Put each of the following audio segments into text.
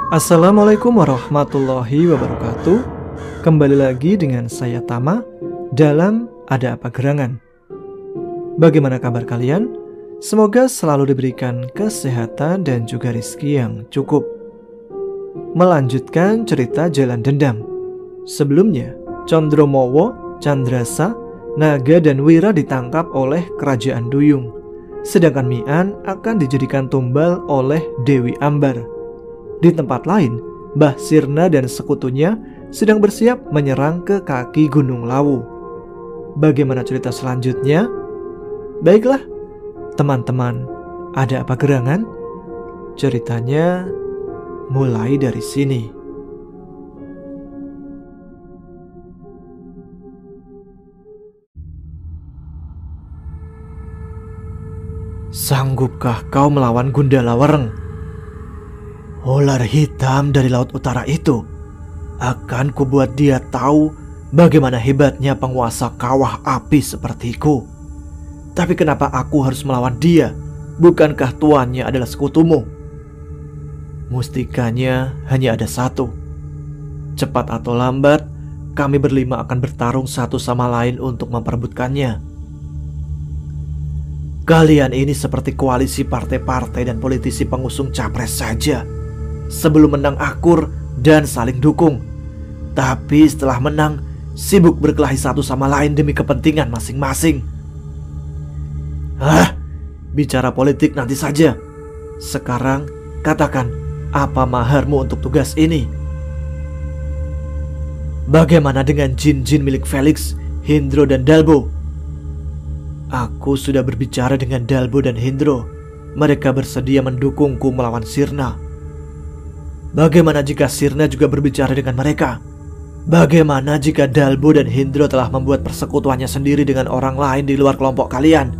Assalamualaikum warahmatullahi wabarakatuh. Kembali lagi dengan saya Tama dalam Ada Apa Gerangan. Bagaimana kabar kalian? Semoga selalu diberikan kesehatan dan juga rizki yang cukup. Melanjutkan cerita Jalan Dendam. Sebelumnya, Condromowo, Candrasa, Naga dan Wira ditangkap oleh Kerajaan Duyung. Sedangkan Mian akan dijadikan tumbal oleh Dewi Ambar. Di tempat lain, Mbah Sirna dan sekutunya sedang bersiap menyerang ke kaki Gunung Lawu. Bagaimana cerita selanjutnya? Baiklah, teman-teman, ada apa gerangan? Ceritanya mulai dari sini. Sanggupkah kau melawan Gundala Wereng? Ular hitam dari laut utara itu akan kubuat dia tahu bagaimana hebatnya penguasa kawah api sepertiku. Tapi kenapa aku harus melawan dia? Bukankah tuannya adalah sekutumu? Mustikanya hanya ada satu. Cepat atau lambat, kami berlima akan bertarung satu sama lain untuk memperebutkannya. Kalian ini seperti koalisi partai-partai dan politisi pengusung capres saja. Sebelum menang akur dan saling dukung, tapi setelah menang sibuk berkelahi satu sama lain demi kepentingan masing-masing. Bicara politik nanti saja. Sekarang katakan, apa maharmu untuk tugas ini? Bagaimana dengan jin-jin milik Felix, Hindro dan Dalbo? Aku sudah berbicara dengan Dalbo dan Hindro. Mereka bersedia mendukungku melawan Sirna. Bagaimana jika Sirna juga berbicara dengan mereka? Bagaimana jika Dalbo dan Hindro telah membuat persekutuannya sendiri dengan orang lain di luar kelompok kalian?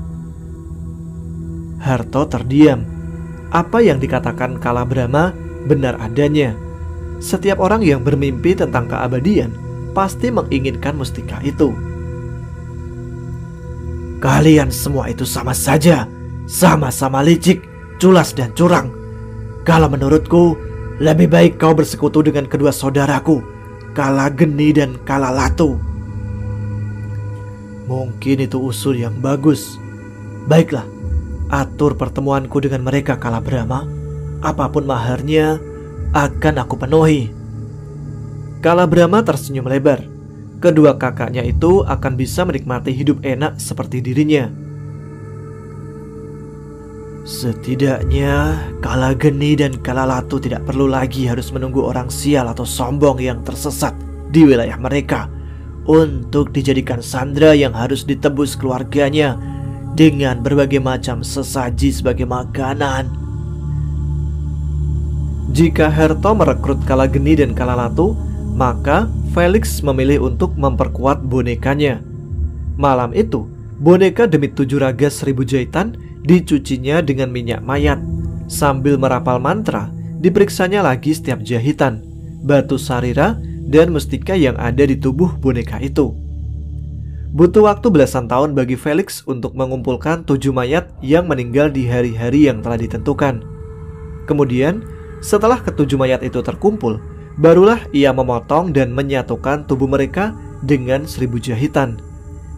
Harto terdiam. Apa yang dikatakan Kalabrama benar adanya. Setiap orang yang bermimpi tentang keabadian pasti menginginkan mustika itu. Kalian semua itu sama saja, sama-sama licik, culas dan curang. Kalau menurutku, lebih baik kau bersekutu dengan kedua saudaraku, Kalageni dan Kalalatu. Mungkin itu usul yang bagus. Baiklah, atur pertemuanku dengan mereka, Kalabrama. Apapun maharnya akan aku penuhi. Kalabrama tersenyum lebar. Kedua kakaknya itu akan bisa menikmati hidup enak seperti dirinya. Setidaknya Kalageni dan Kalalatu tidak perlu lagi harus menunggu orang sial atau sombong yang tersesat di wilayah mereka untuk dijadikan sandera yang harus ditebus keluarganya dengan berbagai macam sesaji sebagai makanan. Jika Harto merekrut Kalageni dan Kalalatu, maka Felix memilih untuk memperkuat bonekanya. Malam itu, boneka demi 7 raga 1000 jahitan dicucinya dengan minyak mayat. Sambil merapal mantra, diperiksanya lagi setiap jahitan, batu sarira, dan mustika yang ada di tubuh boneka itu. Butuh waktu belasan tahun bagi Felix untuk mengumpulkan 7 mayat yang meninggal di hari-hari yang telah ditentukan. Kemudian, setelah ke-7 mayat itu terkumpul, barulah ia memotong dan menyatukan tubuh mereka dengan 1000 jahitan.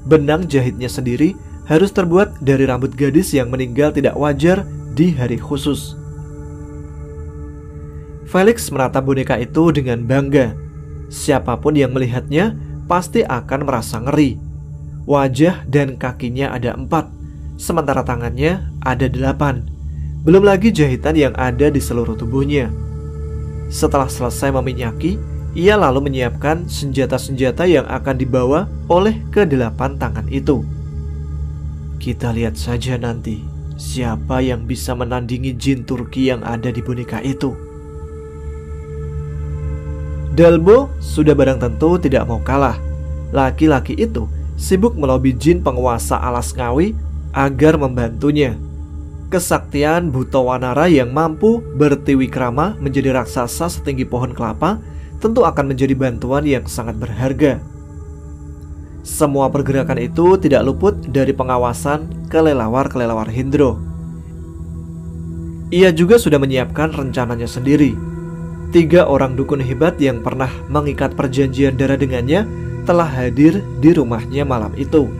Benang jahitnya sendiri harus terbuat dari rambut gadis yang meninggal tidak wajar di hari khusus. Felix menatap boneka itu dengan bangga. Siapapun yang melihatnya pasti akan merasa ngeri. Wajah dan kakinya ada 4, sementara tangannya ada 8. Belum lagi jahitan yang ada di seluruh tubuhnya. Setelah selesai meminyaki, ia lalu menyiapkan senjata-senjata yang akan dibawa oleh ke-8 tangan itu. Kita lihat saja nanti siapa yang bisa menandingi jin Turki yang ada di boneka itu. Dalbo sudah barang tentu tidak mau kalah. Laki-laki itu sibuk melobi jin penguasa alas Ngawi agar membantunya. Kesaktian Butawanara yang mampu bertiwikrama menjadi raksasa setinggi pohon kelapa tentu akan menjadi bantuan yang sangat berharga. Semua pergerakan itu tidak luput dari pengawasan kelelawar-kelelawar Hindro. Ia juga sudah menyiapkan rencananya sendiri. 3 orang dukun hebat yang pernah mengikat perjanjian darah dengannya telah hadir di rumahnya malam itu.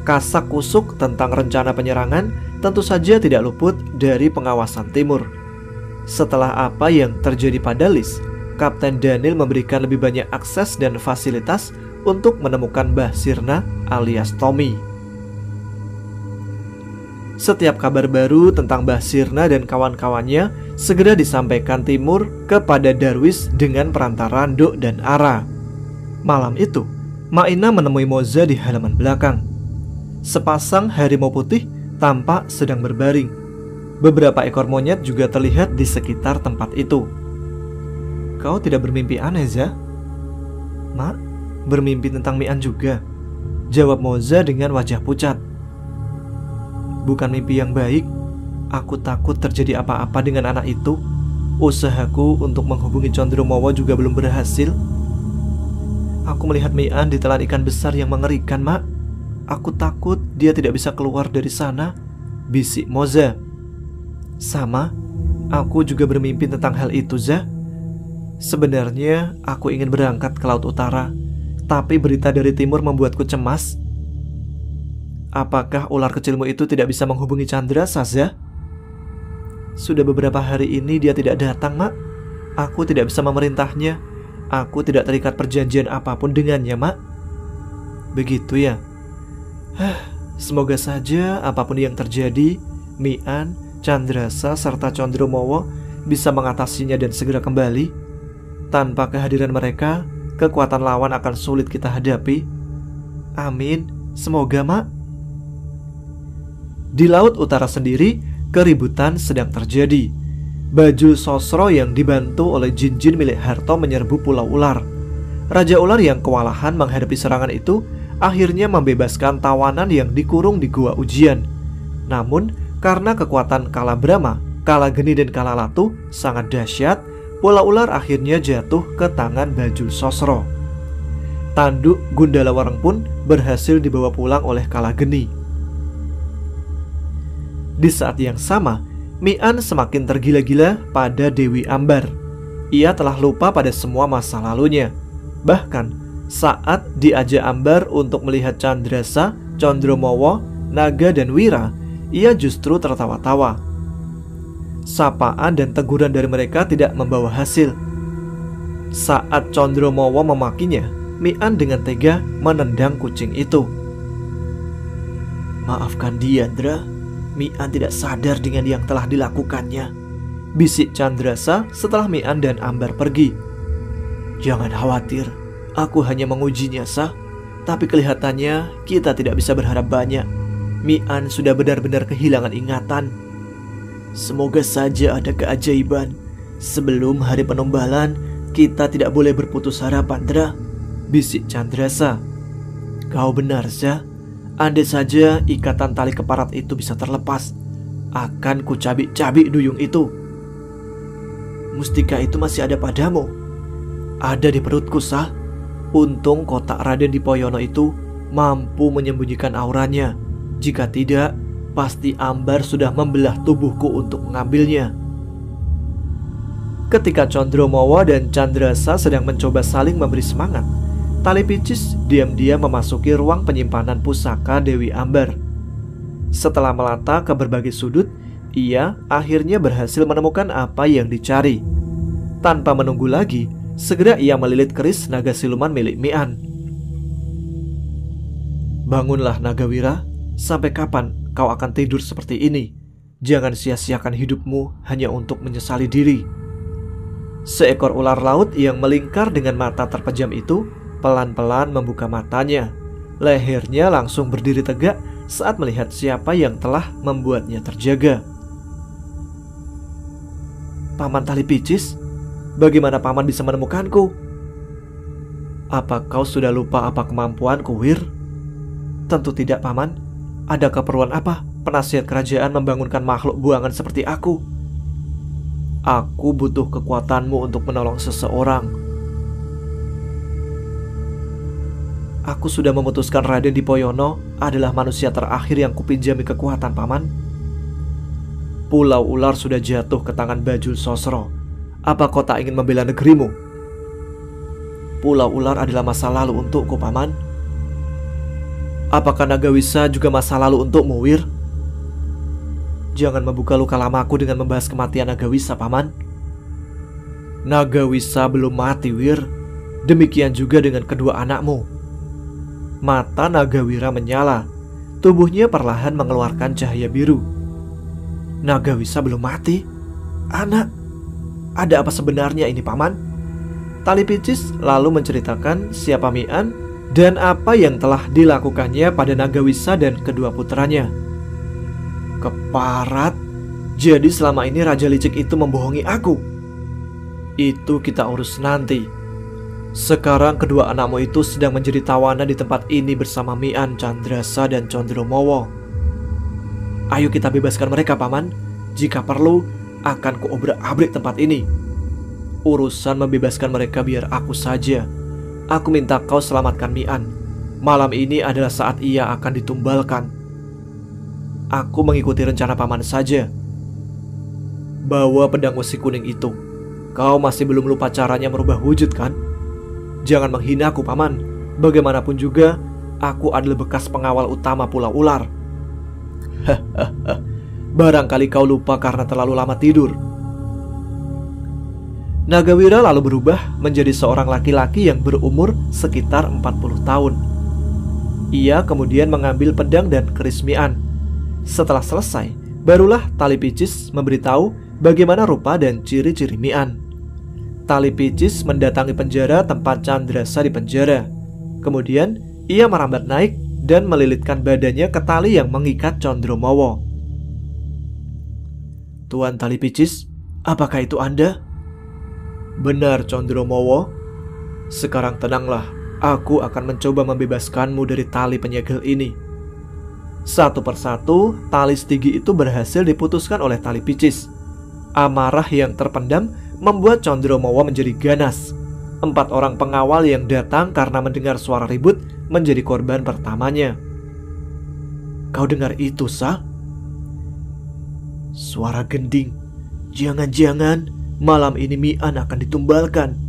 Kasak kusuk tentang rencana penyerangan tentu saja tidak luput dari pengawasan Timur. Setelah apa yang terjadi pada Lis, Kapten Daniel memberikan lebih banyak akses dan fasilitas untuk menemukan Mbah Sirna alias Tommy. Setiap kabar baru tentang Mbah Sirna dan kawan-kawannya segera disampaikan Timur kepada Darwis dengan perantara Nduk dan Ara. Malam itu, Maina menemui Moza di halaman belakang. Sepasang harimau putih tampak sedang berbaring. Beberapa ekor monyet juga terlihat di sekitar tempat itu. Kau tidak bermimpi aneh, Za? Mak, bermimpi tentang Mian juga, jawab Moza dengan wajah pucat. Bukan mimpi yang baik. Aku takut terjadi apa-apa dengan anak itu. Usahaku untuk menghubungi Condromowo juga belum berhasil. Aku melihat Mian ditelan ikan besar yang mengerikan, Mak. Aku takut dia tidak bisa keluar dari sana, bisik Moza. Sama, aku juga bermimpi tentang hal itu, Za. Sebenarnya aku ingin berangkat ke Laut Utara, tapi berita dari Timur membuatku cemas. Apakah ular kecilmu itu tidak bisa menghubungi Chandra, Saza? Sudah beberapa hari ini dia tidak datang, Mak. Aku tidak bisa memerintahnya. Aku tidak terikat perjanjian apapun dengannya, Mak. Begitu ya? Semoga saja apapun yang terjadi, Mian, Chandrasa, serta Condromowo bisa mengatasinya dan segera kembali. Tanpa kehadiran mereka, kekuatan lawan akan sulit kita hadapi. Amin, semoga, Mak. Di Laut Utara sendiri, keributan sedang terjadi. Bajul Sosro yang dibantu oleh jin-jin milik Harto menyerbu Pulau Ular. Raja Ular yang kewalahan menghadapi serangan itu akhirnya membebaskan tawanan yang dikurung di Gua Ujian. Namun, karena kekuatan Kalabrama, Kalageni dan Kalalatu sangat dahsyat, Pulau Ular akhirnya jatuh ke tangan Bajul Sosro. Tanduk Gundala Wareng pun berhasil dibawa pulang oleh Kalageni. Di saat yang sama, Mian semakin tergila-gila pada Dewi Ambar. Ia telah lupa pada semua masa lalunya. Bahkan, saat diajak Ambar untuk melihat Chandrasa, Condromowo, Naga, dan Wira, ia justru tertawa-tawa. Sapaan dan teguran dari mereka tidak membawa hasil. Saat Condromowo memakinya, Mian dengan tega menendang kucing itu. Maafkan dia, Dra. Mian tidak sadar dengan yang telah dilakukannya, bisik Chandrasa setelah Mian dan Ambar pergi. Jangan khawatir, aku hanya mengujinya, Sah. Tapi kelihatannya kita tidak bisa berharap banyak. Mian sudah benar-benar kehilangan ingatan. Semoga saja ada keajaiban. Sebelum hari penumbalan, kita tidak boleh berputus harapan, Dra, bisik Chandrasa. Kau benar, Sah. Andai saja ikatan tali keparat itu bisa terlepas, akan kucabik-cabik duyung itu. Mustika itu masih ada padamu. Ada di perutku, Sah. Untung kotak Raden Dipoyono itu mampu menyembunyikan auranya. Jika tidak, pasti Ambar sudah membelah tubuhku untuk mengambilnya. Ketika Condromowo dan Chandrasa sedang mencoba saling memberi semangat, Tali Picis diam-diam memasuki ruang penyimpanan pusaka Dewi Ambar. Setelah melata ke berbagai sudut, ia akhirnya berhasil menemukan apa yang dicari. Tanpa menunggu lagi, segera ia melilit keris naga siluman milik Mian. Bangunlah, Nagawira. Sampai kapan kau akan tidur seperti ini? Jangan sia-siakan hidupmu hanya untuk menyesali diri. Seekor ular laut yang melingkar dengan mata terpejam itu pelan-pelan membuka matanya. Lehernya langsung berdiri tegak saat melihat siapa yang telah membuatnya terjaga. Paman Tali Picis, bagaimana paman bisa menemukanku? Apa kau sudah lupa apa kemampuanku, Wir? Tentu tidak, paman. Ada keperluan apa penasihat kerajaan membangunkan makhluk buangan seperti aku? Aku butuh kekuatanmu untuk menolong seseorang. Aku sudah memutuskan Raden Dipoyono adalah manusia terakhir yang kupinjami kekuatan, Paman. Pulau Ular sudah jatuh ke tangan Bajul Sosro. Apa kau tak ingin membela negerimu? Pulau Ular adalah masa lalu untukku, Paman. Apakah Nagawisa juga masa lalu untukmu, Wir? Jangan membuka luka lamaku dengan membahas kematian Nagawisa, Paman. Nagawisa belum mati, Wir. Demikian juga dengan kedua anakmu. Mata Nagawira menyala. Tubuhnya perlahan mengeluarkan cahaya biru. Nagawisa belum mati? Anak? Ada apa sebenarnya ini, Paman? Talipicis lalu menceritakan siapa Mian dan apa yang telah dilakukannya pada Nagawisa dan kedua putranya. Keparat? Jadi selama ini Raja Licik itu membohongi aku? Itu kita urus nanti. Sekarang kedua anakmu itu sedang menjadi tawanan di tempat ini bersama Mian, Candrasa, dan Condromowo. Ayo kita bebaskan mereka, Paman. Jika perlu, akan kuobrak-abrik tempat ini. Urusan membebaskan mereka biar aku saja. Aku minta kau selamatkan Mian. Malam ini adalah saat ia akan ditumbalkan. Aku mengikuti rencana Paman saja. Bawa pedang besi kuning itu. Kau masih belum lupa caranya merubah wujud, kan? Jangan menghina aku, Paman. Bagaimanapun juga, aku adalah bekas pengawal utama Pulau Ular. Hahaha. Barangkali kau lupa karena terlalu lama tidur. Nagawira lalu berubah menjadi seorang laki-laki yang berumur sekitar 40 tahun. Ia kemudian mengambil pedang dan keris Mian. Setelah selesai, barulah Talipicis memberitahu bagaimana rupa dan ciri-ciri Mian. Talipicis mendatangi penjara tempat Candrasa dipenjara. Kemudian ia merambat naik dan melilitkan badannya ke tali yang mengikat Condromowo. Tuan Talipicis, apakah itu Anda? Benar, Condromowo. Sekarang tenanglah, aku akan mencoba membebaskanmu dari tali penyegel ini. Satu persatu, tali stigi itu berhasil diputuskan oleh Talipicis. Amarah yang terpendam membuat Condromowo menjadi ganas. 4 orang pengawal yang datang karena mendengar suara ribut menjadi korban pertamanya. Kau dengar itu, Sa? Suara gending. Jangan-jangan malam ini Mian akan ditumbalkan.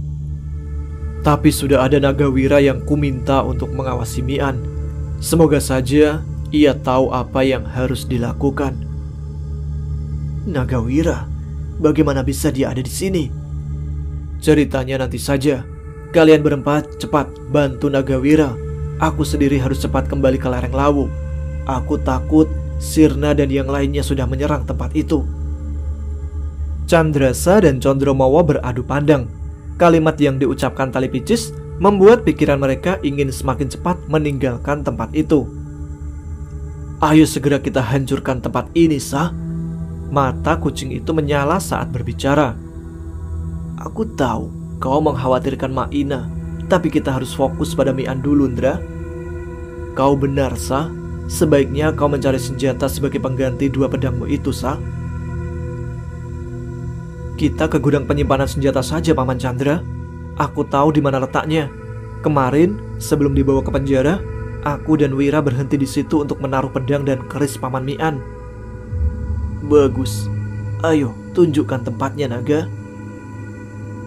Tapi sudah ada Nagawira yang kuminta untuk mengawasi Mian. Semoga saja ia tahu apa yang harus dilakukan. Nagawira? Bagaimana bisa dia ada di sini? Ceritanya nanti saja. Kalian berempat cepat bantu Nagawira. Aku sendiri harus cepat kembali ke lereng Lawu. Aku takut Sirna dan yang lainnya sudah menyerang tempat itu. Candrasa dan Condromowo beradu pandang. Kalimat yang diucapkan Talipicis membuat pikiran mereka ingin semakin cepat meninggalkan tempat itu. Ayo segera kita hancurkan tempat ini, Sa. Mata kucing itu menyala saat berbicara. Aku tahu kau mengkhawatirkan Maina, tapi kita harus fokus pada Mian dulu, Ndra. Kau benar, Sa. Sebaiknya kau mencari senjata sebagai pengganti 2 pedangmu itu, Sa. Kita ke gudang penyimpanan senjata saja, Paman Chandra. Aku tahu di mana letaknya. Kemarin, sebelum dibawa ke penjara, aku dan Wira berhenti di situ untuk menaruh pedang dan keris Paman Mian. Bagus. Ayo, tunjukkan tempatnya, Naga.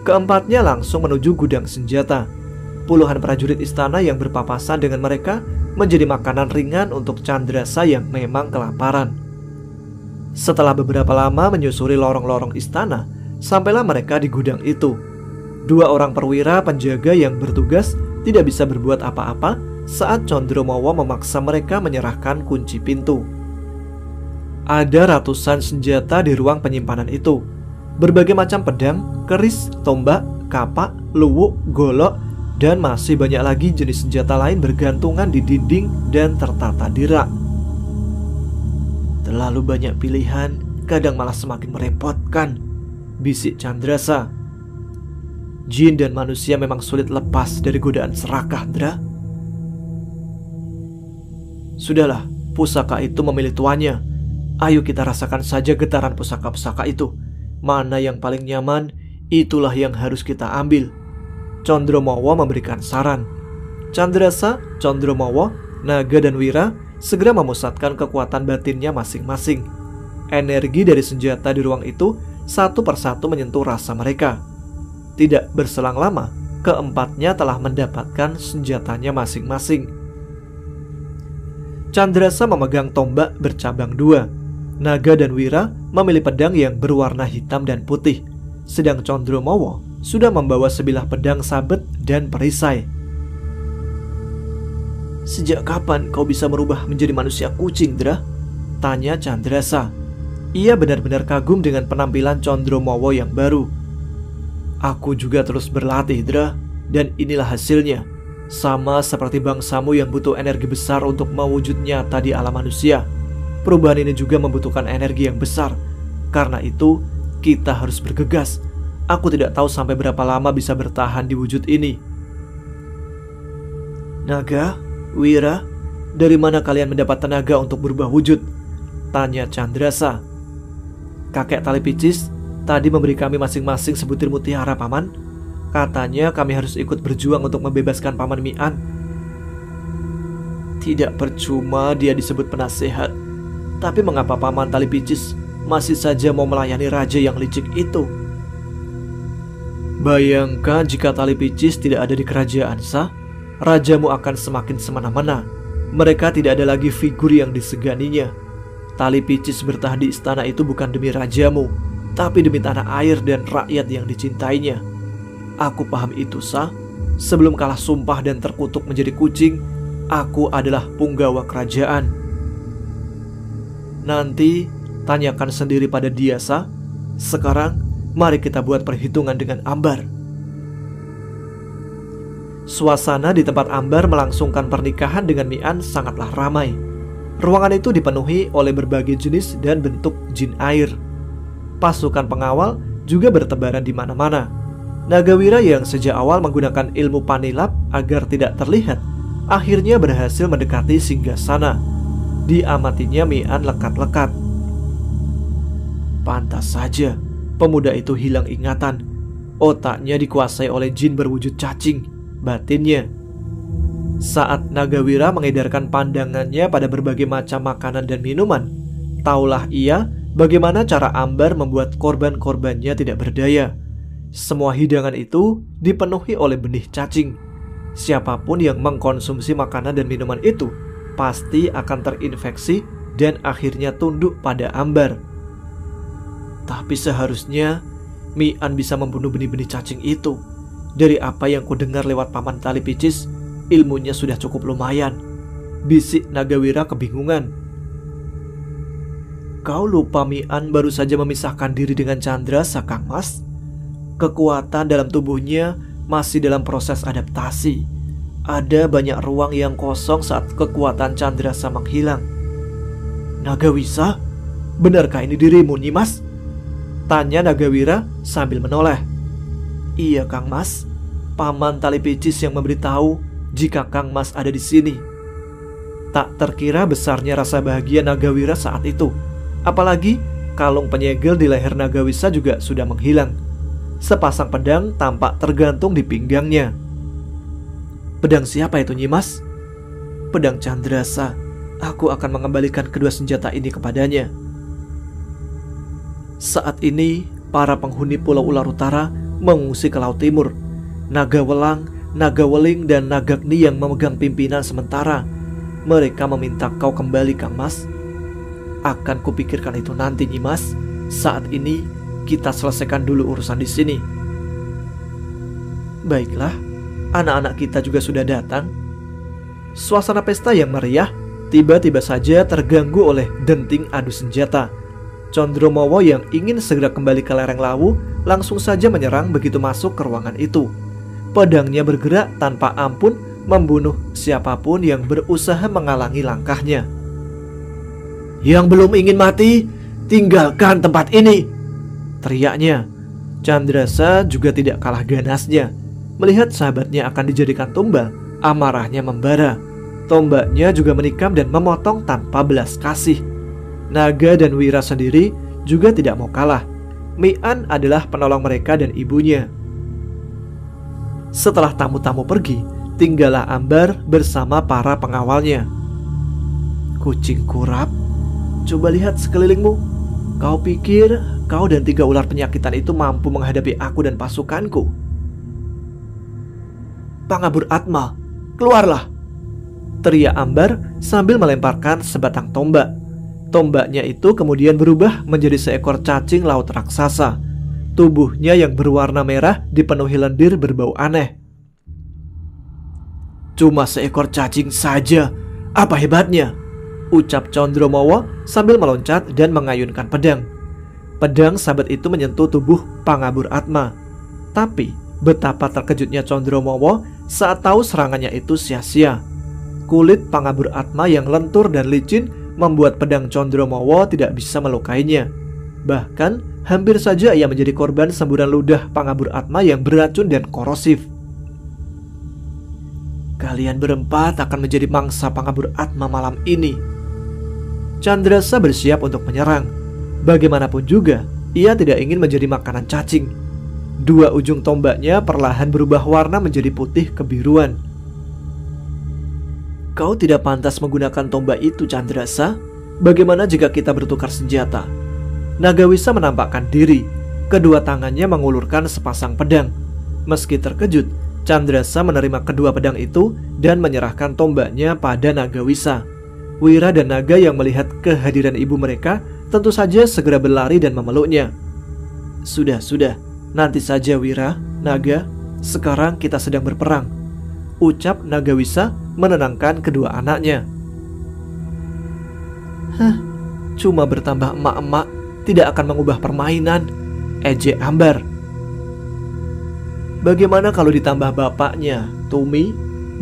Keempatnya langsung menuju gudang senjata. Puluhan prajurit istana yang berpapasan dengan mereka menjadi makanan ringan untuk Candrasa yang memang kelaparan. Setelah beberapa lama menyusuri lorong-lorong istana, sampailah mereka di gudang itu. 2 orang perwira penjaga yang bertugas tidak bisa berbuat apa-apa saat Condromowo memaksa mereka menyerahkan kunci pintu. Ada ratusan senjata di ruang penyimpanan itu. Berbagai macam pedang, keris, tombak, kapak, luwuk, golok, dan masih banyak lagi jenis senjata lain bergantungan di dinding dan tertata di rak. Terlalu banyak pilihan, kadang malah semakin merepotkan, bisik Candrasa. Jin dan manusia memang sulit lepas dari godaan serakah, Ndra. Sudahlah, pusaka itu memilih tuannya. Ayo kita rasakan saja getaran pusaka-pusaka itu. Mana yang paling nyaman, itulah yang harus kita ambil. Condromowo memberikan saran. Candrasa, Condromowo, Naga dan Wira segera memusatkan kekuatan batinnya masing-masing. Energi dari senjata di ruang itu satu persatu menyentuh rasa mereka. Tidak berselang lama, keempatnya telah mendapatkan senjatanya masing-masing. Candrasa memegang tombak bercabang dua. Naga dan Wira memilih pedang yang berwarna hitam dan putih, sedang Condromowo sudah membawa sebilah pedang sabet dan perisai. "Sejak kapan kau bisa merubah menjadi manusia kucing, Dra?" tanya Candrasa. Ia benar-benar kagum dengan penampilan Condromowo yang baru. "Aku juga terus berlatih, Dra, dan inilah hasilnya. Sama seperti bangsamu yang butuh energi besar untuk mewujud nyata di alam manusia. Perubahan ini juga membutuhkan energi yang besar. Karena itu, kita harus bergegas. Aku tidak tahu sampai berapa lama bisa bertahan di wujud ini." "Naga, Wira, dari mana kalian mendapat tenaga untuk berubah wujud?" tanya Candrasa. "Kakek Tali Picis tadi memberi kami masing-masing sebutir mutiara, Paman. Katanya kami harus ikut berjuang untuk membebaskan Paman Mian." "Tidak percuma dia disebut penasehat. Tapi mengapa Paman Tali Picis masih saja mau melayani raja yang licik itu?" "Bayangkan jika Tali Picis tidak ada di kerajaan Sa, rajamu akan semakin semena-mena. Mereka tidak ada lagi figur yang diseganinya. Tali Picis bertahan di istana itu bukan demi rajamu, tapi demi tanah air dan rakyat yang dicintainya. Aku paham itu, Sa. Sebelum kalah sumpah dan terkutuk menjadi kucing, aku adalah punggawa kerajaan." "Nanti tanyakan sendiri pada dia, Sa. Sekarang mari kita buat perhitungan dengan Ambar." Suasana di tempat Ambar melangsungkan pernikahan dengan Mian sangatlah ramai. Ruangan itu dipenuhi oleh berbagai jenis dan bentuk jin air. Pasukan pengawal juga bertebaran di mana-mana. Nagawira yang sejak awal menggunakan ilmu panilap agar tidak terlihat, akhirnya berhasil mendekati singgasana. Diamatinya Mian lekat-lekat. Pantas saja pemuda itu hilang ingatan. Otaknya dikuasai oleh jin berwujud cacing, batinnya. Saat Nagawira mengedarkan pandangannya pada berbagai macam makanan dan minuman, taulah ia bagaimana cara Ambar membuat korban-korbannya tidak berdaya. Semua hidangan itu dipenuhi oleh benih cacing. Siapapun yang mengkonsumsi makanan dan minuman itu pasti akan terinfeksi dan akhirnya tunduk pada Ambar. Tapi seharusnya Mian bisa membunuh benih-benih cacing itu. Dari apa yang kudengar lewat Paman Tali Picis, ilmunya sudah cukup lumayan, bisik Nagawira kebingungan. "Kau lupa Mian baru saja memisahkan diri dengan Candrasa, Kang Mas. Kekuatan dalam tubuhnya masih dalam proses adaptasi. Ada banyak ruang yang kosong saat kekuatan Candrasa menghilang." "Nagawisa, benarkah ini dirimu, Nimas?" tanya Nagawira sambil menoleh. "Iya, Kang Mas. Paman Tali Picis yang memberitahu jika Kang Mas ada di sini." Tak terkira besarnya rasa bahagia Nagawira saat itu. Apalagi kalung penyegel di leher Nagawisa juga sudah menghilang. Sepasang pedang tampak tergantung di pinggangnya. "Pedang siapa itu, Nyimas?" "Pedang Candrasa. Aku akan mengembalikan kedua senjata ini kepadanya." Saat ini, para penghuni Pulau Ular Utara mengungsi ke Laut Timur. Naga Welang, Naga Weling, dan Nagagni yang memegang pimpinan sementara. Mereka meminta kau kembali, Kang Mas. "Akan kupikirkan itu nanti, Nyimas. Saat ini kita selesaikan dulu urusan di sini." "Baiklah, anak-anak kita juga sudah datang." Suasana pesta yang meriah tiba-tiba saja terganggu oleh denting adu senjata. Condromowo yang ingin segera kembali ke lereng Lawu langsung saja menyerang begitu masuk ke ruangan itu. Pedangnya bergerak tanpa ampun membunuh siapapun yang berusaha menghalangi langkahnya. "Yang belum ingin mati, tinggalkan tempat ini!" teriaknya. Candrasa juga tidak kalah ganasnya. Melihat sahabatnya akan dijadikan tumbal, amarahnya membara. Tombaknya juga menikam dan memotong tanpa belas kasih. Naga dan Wira sendiri juga tidak mau kalah. Mian adalah penolong mereka dan ibunya. Setelah tamu-tamu pergi, tinggallah Ambar bersama para pengawalnya. Kucing kurap, coba lihat sekelilingmu. Kau pikir kau dan 3 ular penyakitan itu mampu menghadapi aku dan pasukanku? Pangabur Atma, keluarlah! Teriak Ambar sambil melemparkan sebatang tombak. Tombaknya itu kemudian berubah menjadi seekor cacing laut raksasa. Tubuhnya yang berwarna merah dipenuhi lendir berbau aneh. Cuma seekor cacing saja, apa hebatnya? Ucap Condromowo sambil meloncat dan mengayunkan pedang. Pedang sahabat itu menyentuh tubuh Pangabur Atma. Tapi betapa terkejutnya Condromowo saat tahu serangannya itu sia-sia. Kulit Pangabur Atma yang lentur dan licin membuat pedang Condromowo tidak bisa melukainya. Bahkan hampir saja ia menjadi korban semburan ludah Pangabur Atma yang beracun dan korosif. Kalian berempat akan menjadi mangsa Pangabur Atma malam ini. Candrasa bersiap untuk menyerang. Bagaimanapun juga, ia tidak ingin menjadi makanan cacing. 2 ujung tombaknya perlahan berubah warna menjadi putih kebiruan. Kau tidak pantas menggunakan tombak itu, Candrasa. Bagaimana jika kita bertukar senjata? Nagawisa menampakkan diri. Kedua tangannya mengulurkan sepasang pedang. Meski terkejut, Candrasa menerima kedua pedang itu dan menyerahkan tombaknya pada Nagawisa. Wira dan Naga yang melihat kehadiran ibu mereka tentu saja segera berlari dan memeluknya. Sudah, nanti saja Wira, Naga, sekarang kita sedang berperang, ucap Nagawisa menenangkan kedua anaknya. Cuma bertambah emak-emak tidak akan mengubah permainan, ejek Ambar. Bagaimana kalau ditambah bapaknya, Tumi?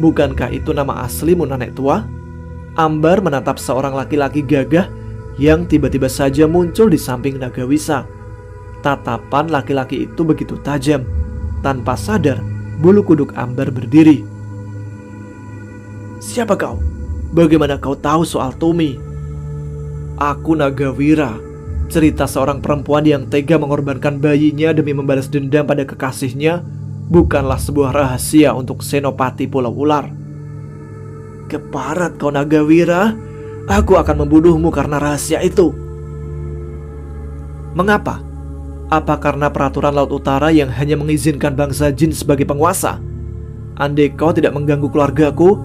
Bukankah itu nama aslimu, nenek tua? Ambar menatap seorang laki-laki gagah yang tiba-tiba saja muncul di samping Nagawisa. Tatapan laki-laki itu begitu tajam. Tanpa sadar, bulu kuduk Ambar berdiri. Siapa kau? Bagaimana kau tahu soal Tumi? Aku Nagawira. Cerita seorang perempuan yang tega mengorbankan bayinya demi membalas dendam pada kekasihnya bukanlah sebuah rahasia untuk Senopati Pulau Ular. Keparat kau Nagawira, aku akan membunuhmu karena rahasia itu. Mengapa? Apa karena peraturan Laut Utara yang hanya mengizinkan bangsa jin sebagai penguasa? Andai kau tidak mengganggu keluargaku,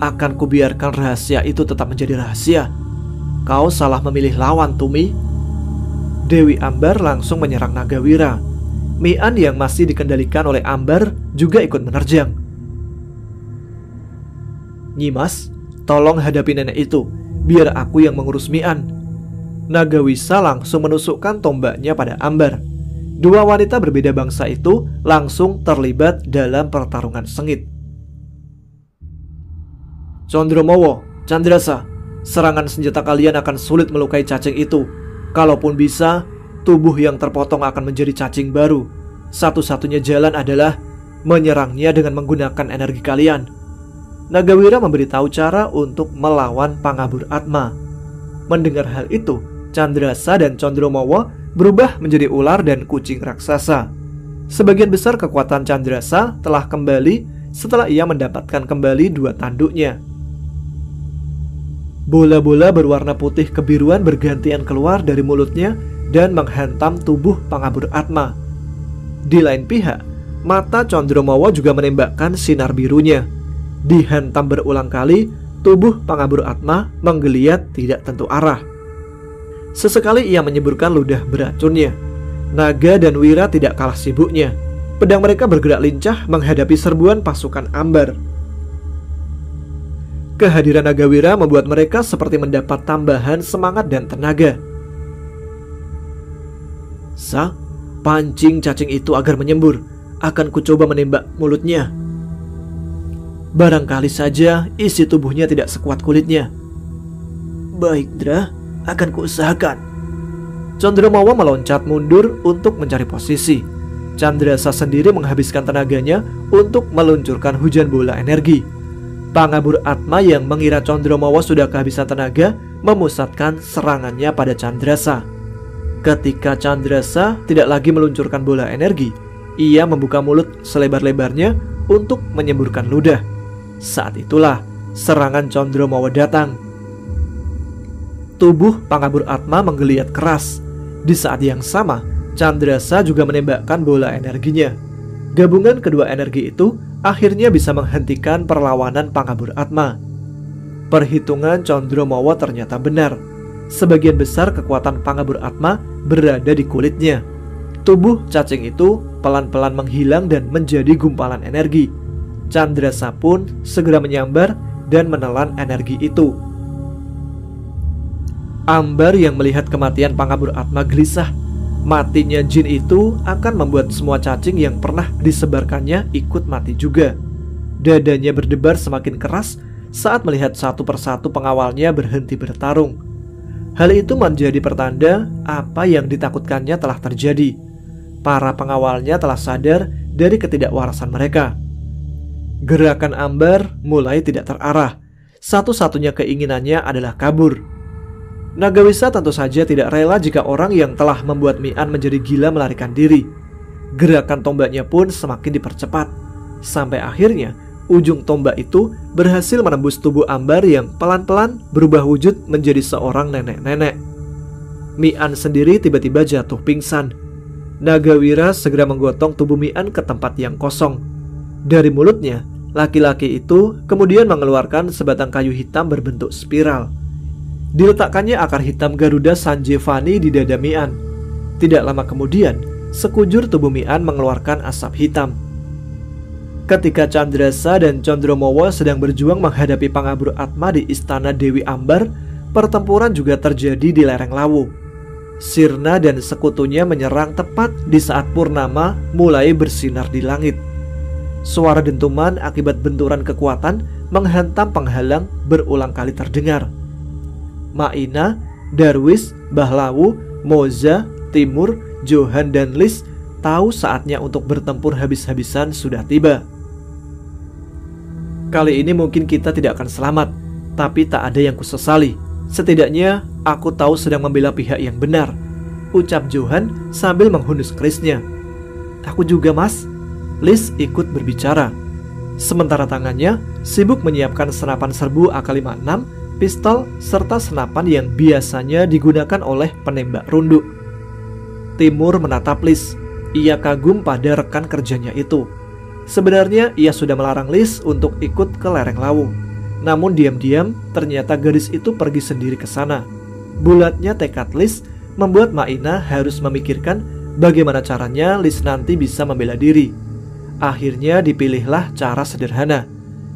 akan kubiarkan rahasia itu tetap menjadi rahasia. Kau salah memilih lawan, Tumi. Dewi Ambar langsung menyerang Nagawira. Mian yang masih dikendalikan oleh Ambar juga ikut menerjang. Nyimas, tolong hadapi nenek itu, biar aku yang mengurus Mian. Nagawisa langsung menusukkan tombaknya pada Ambar. 2 wanita berbeda bangsa itu langsung terlibat dalam pertarungan sengit. Condromowo, Candrasa, serangan senjata kalian akan sulit melukai cacing itu. Kalaupun bisa, tubuh yang terpotong akan menjadi cacing baru. Satu-satunya jalan adalah menyerangnya dengan menggunakan energi kalian. Nagawira memberitahu cara untuk melawan Pangabur Atma. Mendengar hal itu, Candrasa dan Condromowo berubah menjadi ular dan kucing raksasa. Sebagian besar kekuatan Candrasa telah kembali setelah ia mendapatkan kembali 2 tanduknya. Bola-bola berwarna putih kebiruan bergantian keluar dari mulutnya dan menghantam tubuh Pangabur Atma. Di lain pihak, mata Condromowo juga menembakkan sinar birunya. Dihantam berulang kali, tubuh Pangabur Atma menggeliat tidak tentu arah. Sesekali ia menyeburkan ludah beracunnya. Naga dan Wira tidak kalah sibuknya. Pedang mereka bergerak lincah menghadapi serbuan pasukan Ambar. Kehadiran Nagawira membuat mereka seperti mendapat tambahan semangat dan tenaga. Pancing cacing itu agar menyembur. Akan kucoba menembak mulutnya. Barangkali saja isi tubuhnya tidak sekuat kulitnya. Baik, Dra, akan kuusahakan. Condromowo meloncat mundur untuk mencari posisi. Candrasa sendiri menghabiskan tenaganya untuk meluncurkan hujan bola energi. Pangabur Atma yang mengira Condromowo sudah kehabisan tenaga memusatkan serangannya pada Candrasa. Ketika Candrasa tidak lagi meluncurkan bola energi, ia membuka mulut selebar-lebarnya untuk menyemburkan ludah. Saat itulah serangan Condromawa datang. Tubuh Pangabur Atma menggeliat keras. Di saat yang sama, Candrasa juga menembakkan bola energinya. Gabungan kedua energi itu akhirnya bisa menghentikan perlawanan Pangabur Atma. Perhitungan Condromawa ternyata benar. Sebagian besar kekuatan Pangabur Atma berada di kulitnya. Tubuh cacing itu pelan-pelan menghilang dan menjadi gumpalan energi. Candrasa pun segera menyambar dan menelan energi itu. Ambar yang melihat kematian Pangabur Atma gelisah. Matinya jin itu akan membuat semua cacing yang pernah disebarkannya ikut mati juga. Dadanya berdebar semakin keras saat melihat satu persatu pengawalnya berhenti bertarung. Hal itu menjadi pertanda apa yang ditakutkannya telah terjadi. Para pengawalnya telah sadar dari ketidakwarasan mereka. Gerakan Ambar mulai tidak terarah. Satu-satunya keinginannya adalah kabur. Nagawisa tentu saja tidak rela jika orang yang telah membuat Mian menjadi gila melarikan diri. Gerakan tombaknya pun semakin dipercepat. Sampai akhirnya ujung tombak itu berhasil menembus tubuh Ambar yang pelan-pelan berubah wujud menjadi seorang nenek-nenek. Mian sendiri tiba-tiba jatuh pingsan. Nagawira segera menggotong tubuh Mian ke tempat yang kosong. Dari mulutnya, laki-laki itu kemudian mengeluarkan sebatang kayu hitam berbentuk spiral. Diletakkannya akar hitam Garuda Sanjevani di dada Mian. Tidak lama kemudian, sekujur tubuh Mian mengeluarkan asap hitam. Ketika Candrasa dan Condromawa sedang berjuang menghadapi Pangabur Atma di istana Dewi Ambar, pertempuran juga terjadi di lereng Lawu. Sirna dan sekutunya menyerang tepat di saat purnama mulai bersinar di langit. Suara dentuman akibat benturan kekuatan menghantam penghalang berulang kali terdengar. Maina, Darwis, Bahlawu, Moza, Timur, Johan, dan Lis tahu saatnya untuk bertempur habis-habisan sudah tiba. Kali ini mungkin kita tidak akan selamat, tapi tak ada yang kusesali. Setidaknya aku tahu sedang membela pihak yang benar, ucap Johan sambil menghunus kerisnya. Aku juga, Mas. Lis ikut berbicara. Sementara tangannya sibuk menyiapkan senapan serbu AK-56, pistol, serta senapan yang biasanya digunakan oleh penembak runduk. Timur menatap Lis. Ia kagum pada rekan kerjanya itu. Sebenarnya ia sudah melarang Lis untuk ikut ke lereng Lawu. Namun diam-diam ternyata gadis itu pergi sendiri ke sana. Bulatnya tekad Lis membuat Maina harus memikirkan bagaimana caranya Lis nanti bisa membela diri. Akhirnya dipilihlah cara sederhana.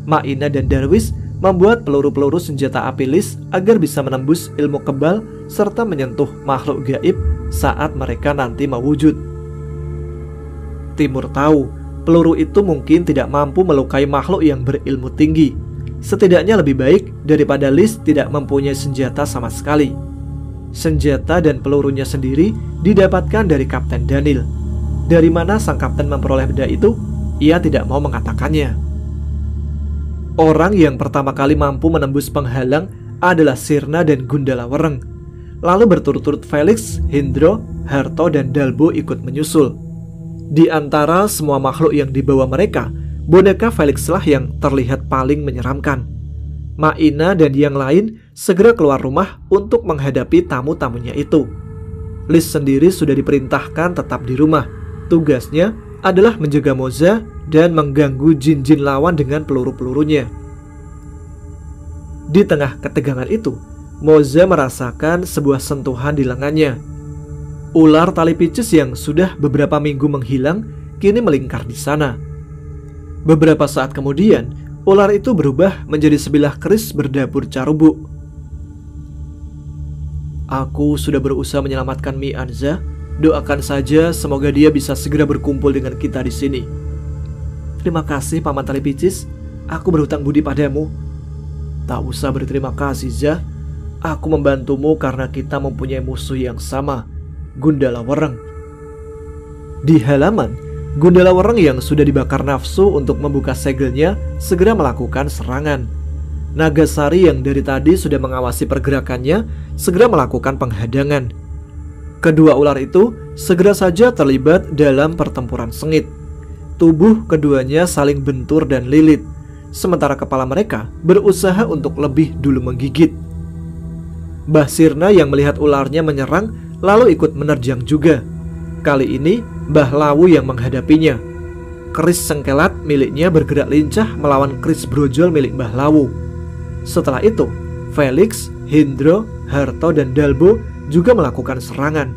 Maina dan Darwis membuat peluru-peluru senjata api Lis agar bisa menembus ilmu kebal serta menyentuh makhluk gaib saat mereka nanti mewujud. Timur tahu peluru itu mungkin tidak mampu melukai makhluk yang berilmu tinggi. Setidaknya lebih baik daripada Lis tidak mempunyai senjata sama sekali. Senjata dan pelurunya sendiri didapatkan dari Kapten Daniel. Dari mana sang kapten memperoleh benda itu? Ia tidak mau mengatakannya. Orang yang pertama kali mampu menembus penghalang adalah Sirna dan Gundala Wereng. Lalu berturut-turut Felix, Hindro, Harto, dan Dalbo ikut menyusul. Di antara semua makhluk yang dibawa mereka, boneka Felixlah yang terlihat paling menyeramkan. Maina dan yang lain segera keluar rumah untuk menghadapi tamu-tamunya itu. Lis sendiri sudah diperintahkan tetap di rumah. Tugasnya adalah menjaga Moza dan mengganggu jin-jin lawan dengan peluru-pelurunya. Di tengah ketegangan itu, Moza merasakan sebuah sentuhan di lengannya. Ular tali picis yang sudah beberapa minggu menghilang kini melingkar di sana. Beberapa saat kemudian, ular itu berubah menjadi sebilah keris berdabur carubuk. Aku sudah berusaha menyelamatkan Mianza. Doakan saja semoga dia bisa segera berkumpul dengan kita di sini. Terima kasih Paman Tali Picis. Aku berhutang budi padamu. Tak usah berterima kasih, Zah. Aku membantumu karena kita mempunyai musuh yang sama, Gundala Wereng. Di halaman, Gundala Wereng yang sudah dibakar nafsu untuk membuka segelnya segera melakukan serangan. Nagasari yang dari tadi sudah mengawasi pergerakannya segera melakukan penghadangan. Kedua ular itu segera saja terlibat dalam pertempuran sengit. Tubuh keduanya saling bentur dan lilit. sementara kepala mereka berusaha untuk lebih dulu menggigit. Mbah Sirna yang melihat ularnya menyerang lalu ikut menerjang juga. Kali ini Mbah Lawu yang menghadapinya. Keris sengkelat miliknya bergerak lincah melawan keris brojol milik Mbah Lawu. Setelah itu, Felix, Hendro, Harto, dan Dalbo juga melakukan serangan.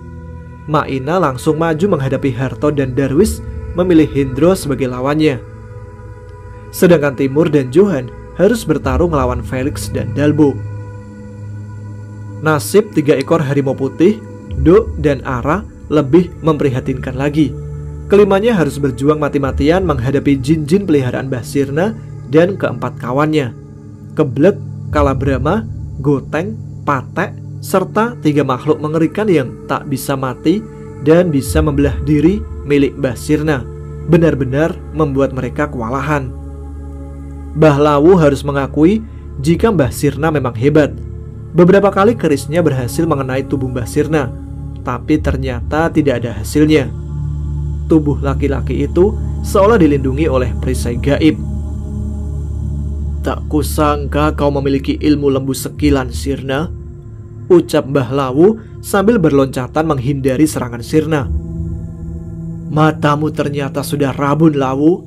Maina langsung maju menghadapi Harto dan Darwis, memilih Hendro sebagai lawannya. Sedangkan Timur dan Johan harus bertarung melawan Felix dan Dalbo. Nasib 3 ekor harimau putih, Do dan Ara, lebih memprihatinkan lagi. Kelimanya harus berjuang mati-matian menghadapi jin-jin peliharaan Mbah Sirna dan keempat kawannya, Keblek, Kalabrama, Goteng, Patek, serta 3 makhluk mengerikan yang tak bisa mati dan bisa membelah diri milik Mbah Sirna. Benar-benar membuat mereka kewalahan. Mbah Lawu harus mengakui jika Mbah Sirna memang hebat. Beberapa kali kerisnya berhasil mengenai tubuh Mbah Sirna, tapi ternyata tidak ada hasilnya. Tubuh laki-laki itu seolah dilindungi oleh perisai gaib. "Tak kusangka kau memiliki ilmu lembu sekilan, Sirna," ucap Mbah Lawu sambil berloncatan menghindari serangan Sirna. "Matamu ternyata sudah rabun, Lawu.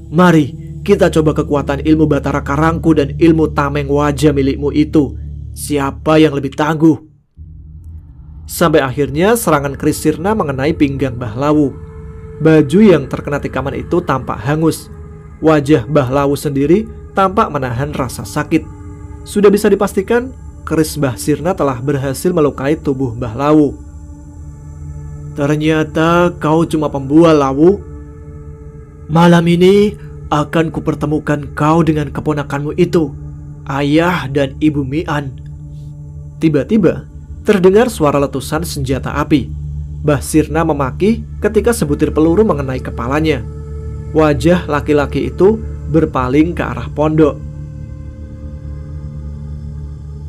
Mari kita coba kekuatan ilmu Batara Karangku dan ilmu Tameng Wajah milikmu itu. Siapa yang lebih tangguh?" Sampai akhirnya serangan keris Sirna mengenai pinggang Mbah Lawu. Baju yang terkena tikaman itu tampak hangus. Wajah Mbah Lawu sendiri tampak menahan rasa sakit. Sudah bisa dipastikan keris Mbah Sirna telah berhasil melukai tubuh Mbah Lawu. "Ternyata kau cuma pembual, Lawu. Malam ini akan kupertemukan kau dengan keponakanmu itu, Ayah dan Ibu Mian." Tiba-tiba terdengar suara letusan senjata api. Mbah Sirna memaki ketika sebutir peluru mengenai kepalanya. Wajah laki-laki itu berpaling ke arah pondok.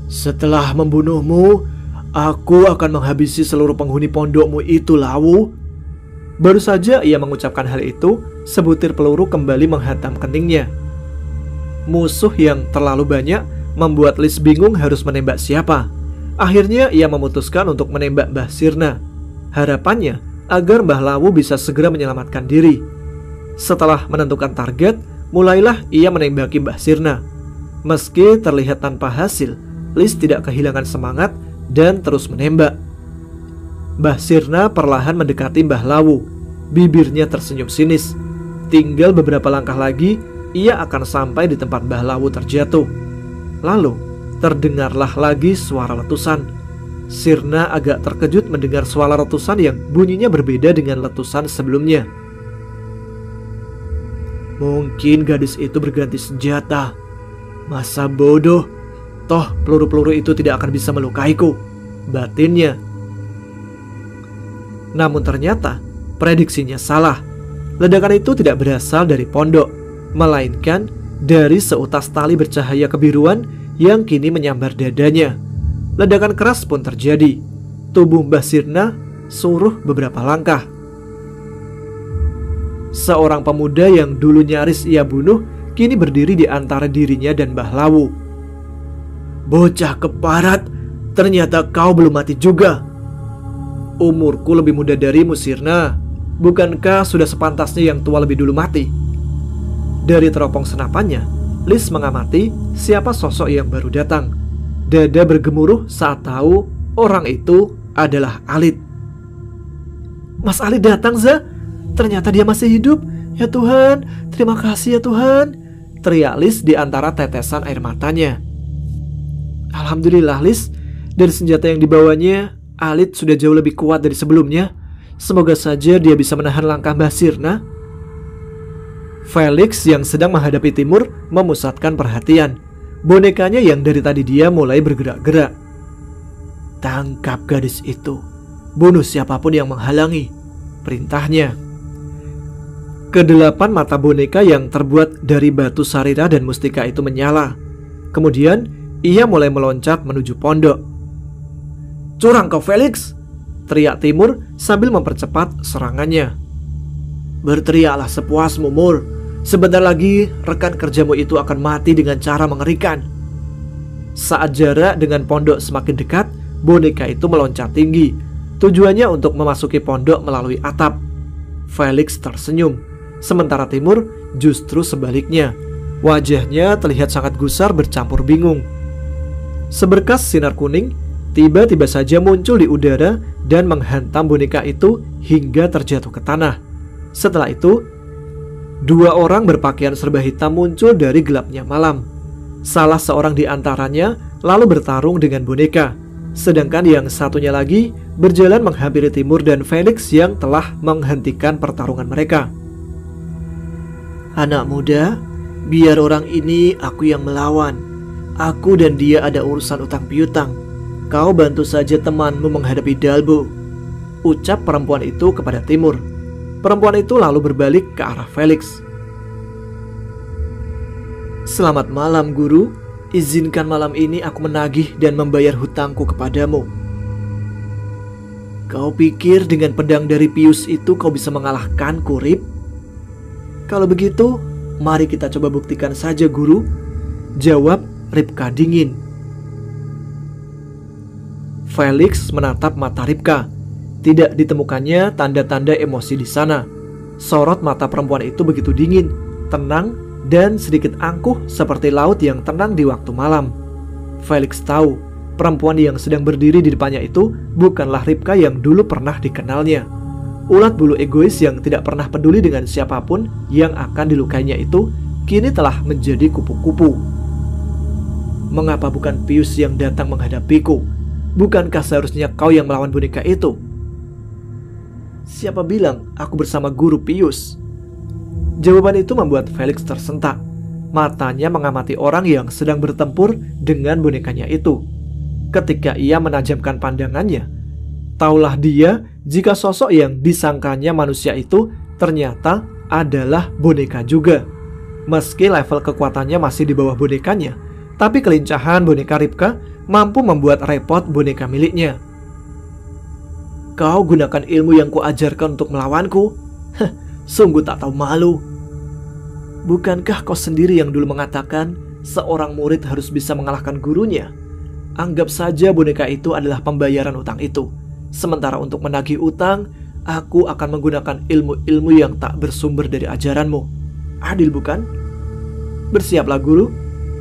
"Setelah membunuhmu, aku akan menghabisi seluruh penghuni pondokmu itu, Lawu." Baru saja ia mengucapkan hal itu, sebutir peluru kembali menghantam keningnya. Musuh yang terlalu banyak membuat Lis bingung harus menembak siapa. Akhirnya ia memutuskan untuk menembak Mbah Sirna. Harapannya agar Mbah Lawu bisa segera menyelamatkan diri. Setelah menentukan target, mulailah ia menembaki Mbah Sirna. Meski terlihat tanpa hasil, Lis tidak kehilangan semangat dan terus menembak. Mbah Sirna perlahan mendekati Mbah Lawu. Bibirnya tersenyum sinis. Tinggal beberapa langkah lagi, ia akan sampai di tempat Mbah Lawu terjatuh. Lalu terdengarlah lagi suara letusan. Sirna agak terkejut mendengar suara letusan yang bunyinya berbeda dengan letusan sebelumnya. "Mungkin gadis itu berganti senjata. Masa bodoh, toh peluru-peluru itu tidak akan bisa melukaiku," batinnya. Namun ternyata prediksinya salah. Ledakan itu tidak berasal dari pondok, melainkan dari seutas tali bercahaya kebiruan yang kini menyambar dadanya. Ledakan keras pun terjadi. Tubuh Mbah Sirna suruh beberapa langkah. Seorang pemuda yang dulu nyaris ia bunuh kini berdiri di antara dirinya dan Mbah Lawu. "Bocah keparat, ternyata kau belum mati juga. Umurku lebih muda darimu, Sirna. Bukankah sudah sepantasnya yang tua lebih dulu mati?" Dari teropong senapannya, Lis mengamati siapa sosok yang baru datang. Dada bergemuruh saat tahu orang itu adalah Alit. "Mas Alit datang, Za. Ternyata dia masih hidup. Ya Tuhan, terima kasih ya Tuhan," teriak Lis di antara tetesan air matanya. "Alhamdulillah, Lis. Dari senjata yang dibawanya, Alit sudah jauh lebih kuat dari sebelumnya. Semoga saja dia bisa menahan langkah Mbah Sirna." Felix yang sedang menghadapi Timur memusatkan perhatian. Bonekanya yang dari tadi dia mulai bergerak-gerak. "Tangkap gadis itu. Bunuh siapapun yang menghalangi," perintahnya. Kedelapan mata boneka yang terbuat dari batu sarira dan mustika itu menyala. Kemudian ia mulai meloncat menuju pondok. "Curang kau, Felix!" teriak Timur sambil mempercepat serangannya. "Berteriaklah sepuasmu, Mur. Sebentar lagi rekan kerjamu itu akan mati dengan cara mengerikan. Saat jarak dengan pondok semakin dekat, boneka itu meloncat tinggi. Tujuannya untuk memasuki pondok melalui atap. Felix tersenyum, sementara Timur justru sebaliknya. Wajahnya terlihat sangat gusar bercampur bingung. Seberkas sinar kuning tiba-tiba saja muncul di udara dan menghantam boneka itu hingga terjatuh ke tanah. Setelah itu, dua orang berpakaian serba hitam muncul dari gelapnya malam. Salah seorang di antaranya lalu bertarung dengan boneka, sedangkan yang satunya lagi berjalan menghampiri Timur dan Felix yang telah menghentikan pertarungan mereka. Anak muda, biar orang ini aku yang melawan. Aku dan dia ada urusan utang piutang. Kau bantu saja temanmu menghadapi Dalbo, ucap perempuan itu kepada Timur. Perempuan itu lalu berbalik ke arah Felix. Selamat malam, Guru. Izinkan malam ini aku menagih dan membayar hutangku kepadamu. Kau pikir dengan pedang dari Pius itu kau bisa mengalahkanku, Rip? Kalau begitu, mari kita coba buktikan saja, Guru, jawab Ripka dingin. Felix menatap mata Ripka. Tidak ditemukannya tanda-tanda emosi di sana. Sorot mata perempuan itu begitu dingin, tenang, dan sedikit angkuh seperti laut yang tenang di waktu malam. Felix tahu perempuan yang sedang berdiri di depannya itu bukanlah Ripka yang dulu pernah dikenalnya. Ulat bulu egois yang tidak pernah peduli dengan siapapun yang akan dilukainya itu kini telah menjadi kupu-kupu. Mengapa bukan Pius yang datang menghadapiku? Bukankah seharusnya kau yang melawan boneka itu? Siapa bilang aku bersama Guru Pius? Jawaban itu membuat Felix tersentak. Matanya mengamati orang yang sedang bertempur dengan bonekanya itu. Ketika ia menajamkan pandangannya, taulah dia jika sosok yang disangkanya manusia itu ternyata adalah boneka juga. Meski level kekuatannya masih di bawah bonekanya, tapi kelincahan boneka Ripka mampu membuat repot boneka miliknya. Kau gunakan ilmu yang kuajarkan untuk melawanku? Sungguh tak tahu malu. Bukankah kau sendiri yang dulu mengatakan seorang murid harus bisa mengalahkan gurunya? Anggap saja boneka itu adalah pembayaran utang itu. Sementara untuk menagih utang, aku akan menggunakan ilmu-ilmu yang tak bersumber dari ajaranmu. Adil bukan? Bersiaplah, Guru.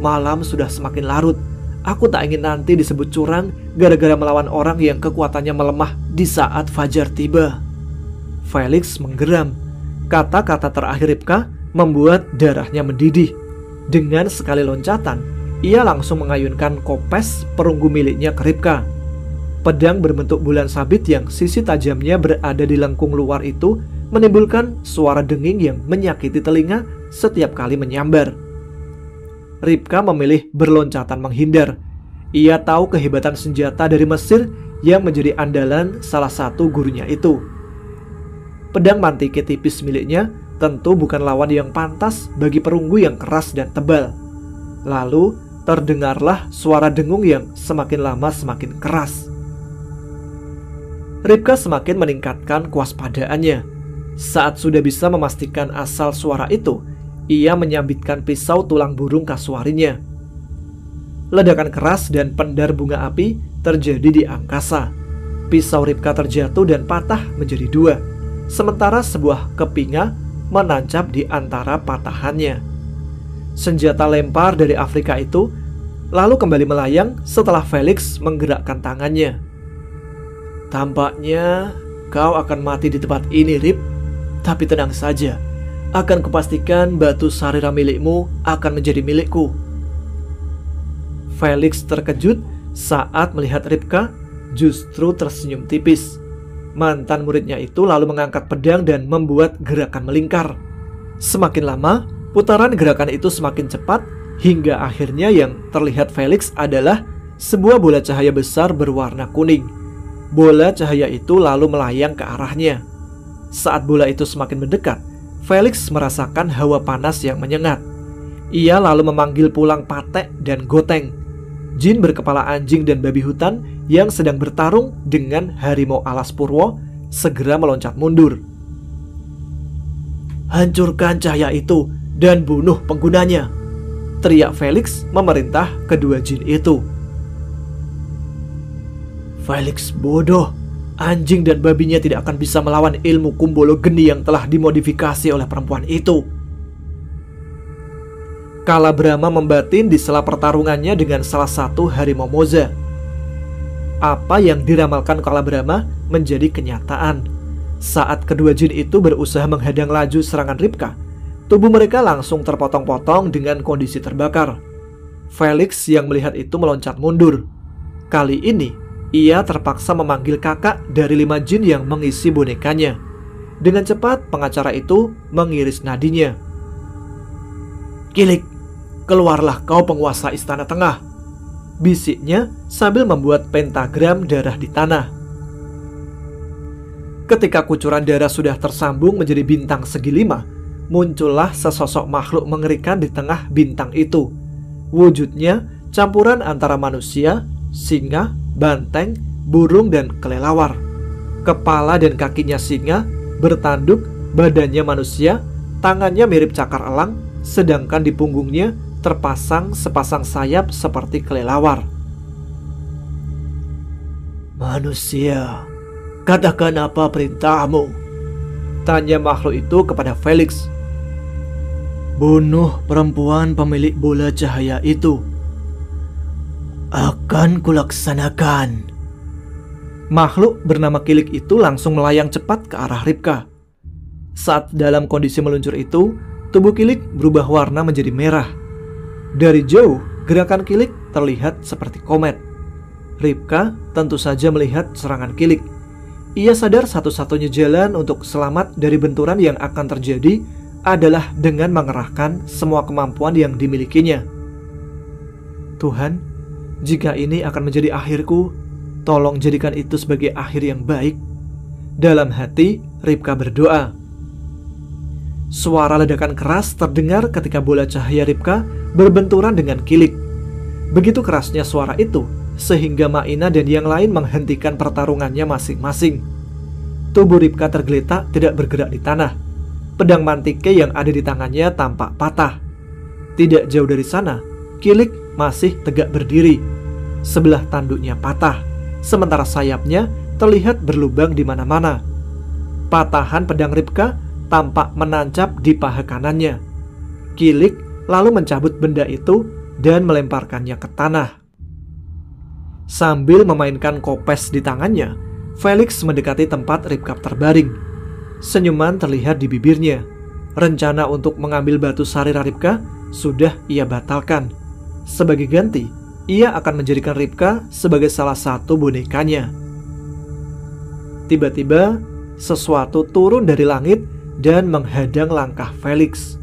Malam sudah semakin larut. Aku tak ingin nanti disebut curang gara-gara melawan orang yang kekuatannya melemah di saat fajar tiba. Felix menggeram. Kata-kata terakhir Ripka membuat darahnya mendidih. Dengan sekali loncatan, ia langsung mengayunkan kopes perunggu miliknya ke Ripka. Pedang berbentuk bulan sabit yang sisi tajamnya berada di lengkung luar itu menimbulkan suara denging yang menyakiti telinga setiap kali menyambar. Ripka memilih berloncatan menghindar. Ia tahu kehebatan senjata dari Mesir yang menjadi andalan salah satu gurunya itu. Pedang mantike tipis miliknya tentu bukan lawan yang pantas bagi perunggu yang keras dan tebal. Lalu terdengarlah suara dengung yang semakin lama semakin keras. Ripka semakin meningkatkan kewaspadaannya. Saat sudah bisa memastikan asal suara itu, ia menyambitkan pisau tulang burung kasuarinya. Ledakan keras dan pendar bunga api terjadi di angkasa. Pisau Ripka terjatuh dan patah menjadi dua, sementara sebuah kepinga menancap di antara patahannya. Senjata lempar dari Afrika itu lalu kembali melayang setelah Felix menggerakkan tangannya. Tampaknya kau akan mati di tempat ini, Rip. Tapi tenang saja, akan kupastikan batu sarira milikmu akan menjadi milikku. Felix terkejut saat melihat Ripka justru tersenyum tipis. Mantan muridnya itu lalu mengangkat pedang dan membuat gerakan melingkar. Semakin lama, putaran gerakan itu semakin cepat hingga akhirnya yang terlihat Felix adalah sebuah bola cahaya besar berwarna kuning. Bola cahaya itu lalu melayang ke arahnya. Saat bola itu semakin mendekat, Felix merasakan hawa panas yang menyengat. Ia lalu memanggil pulang Patek dan Goteng, jin berkepala anjing dan babi hutan yang sedang bertarung dengan harimau alas purwo, segera meloncat mundur. Hancurkan cahaya itu dan bunuh penggunanya," teriak Felix memerintah kedua jin itu. "Felix bodoh. Anjing dan babinya tidak akan bisa melawan ilmu Kumbolo Geni yang telah dimodifikasi oleh perempuan itu." Kalabrama membatin di sela pertarungannya dengan salah satu harimau Moza. Apa yang diramalkan Kalabrama menjadi kenyataan. Saat kedua jin itu berusaha menghadang laju serangan Ripka, tubuh mereka langsung terpotong-potong dengan kondisi terbakar. Felix yang melihat itu meloncat mundur. Kali ini, ia terpaksa memanggil kakak dari 5 jin yang mengisi bonekanya. Dengan cepat, pengacara itu mengiris nadinya. "Kilik, keluarlah kau penguasa Istana Tengah," bisiknya sambil membuat pentagram darah di tanah. Ketika kucuran darah sudah tersambung menjadi bintang segi 5, muncullah sesosok makhluk mengerikan di tengah bintang itu. Wujudnya campuran antara manusia, singa, banteng, burung, dan kelelawar. Kepala dan kakinya singa, bertanduk, badannya manusia, tangannya mirip cakar elang, sedangkan di punggungnya terpasang sepasang sayap seperti kelelawar. "Manusia, katakan apa perintahmu?" tanya makhluk itu kepada Felix. "Bunuh perempuan pemilik bola cahaya itu." "Akan kulaksanakan." Makhluk bernama Kilik itu langsung melayang cepat ke arah Ripka. Saat dalam kondisi meluncur itu, tubuh Kilik berubah warna menjadi merah. Dari jauh, gerakan Kilik terlihat seperti komet. Ripka tentu saja melihat serangan Kilik. Ia sadar satu-satunya jalan untuk selamat dari benturan yang akan terjadi adalah dengan mengerahkan semua kemampuan yang dimilikinya. "Tuhan, jika ini akan menjadi akhirku, tolong jadikan itu sebagai akhir yang baik." Dalam hati, Ripka berdoa. Suara ledakan keras terdengar ketika bola cahaya Ripka berbenturan dengan Kilik. Begitu kerasnya suara itu, sehingga Maina dan yang lain menghentikan pertarungannya masing-masing. Tubuh Ripka tergeletak tidak bergerak di tanah. Pedang mantike yang ada di tangannya tampak patah. Tidak jauh dari sana, Kilik masih tegak berdiri. Sebelah tanduknya patah, sementara sayapnya terlihat berlubang di mana-mana. Patahan pedang Ripka tampak menancap di paha kanannya. Kilik lalu mencabut benda itu dan melemparkannya ke tanah. Sambil memainkan kopes di tangannya, Felix mendekati tempat Ripka terbaring. Senyuman terlihat di bibirnya. Rencana untuk mengambil batu sarira Ripka sudah ia batalkan. Sebagai ganti, ia akan menjadikan Ripka sebagai salah satu bonekanya. Tiba-tiba, sesuatu turun dari langit dan menghadang langkah Felix.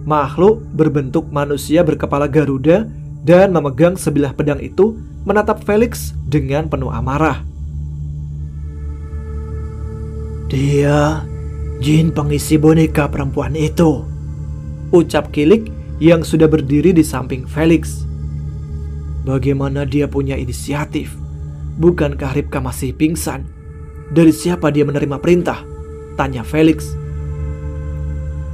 Makhluk berbentuk manusia berkepala Garuda dan memegang sebilah pedang itu menatap Felix dengan penuh amarah. "Dia jin pengisi boneka perempuan itu," ucap Kilik yang sudah berdiri di samping Felix. "Bagaimana dia punya inisiatif? Bukankah Ripka masih pingsan? Dari siapa dia menerima perintah?" tanya Felix.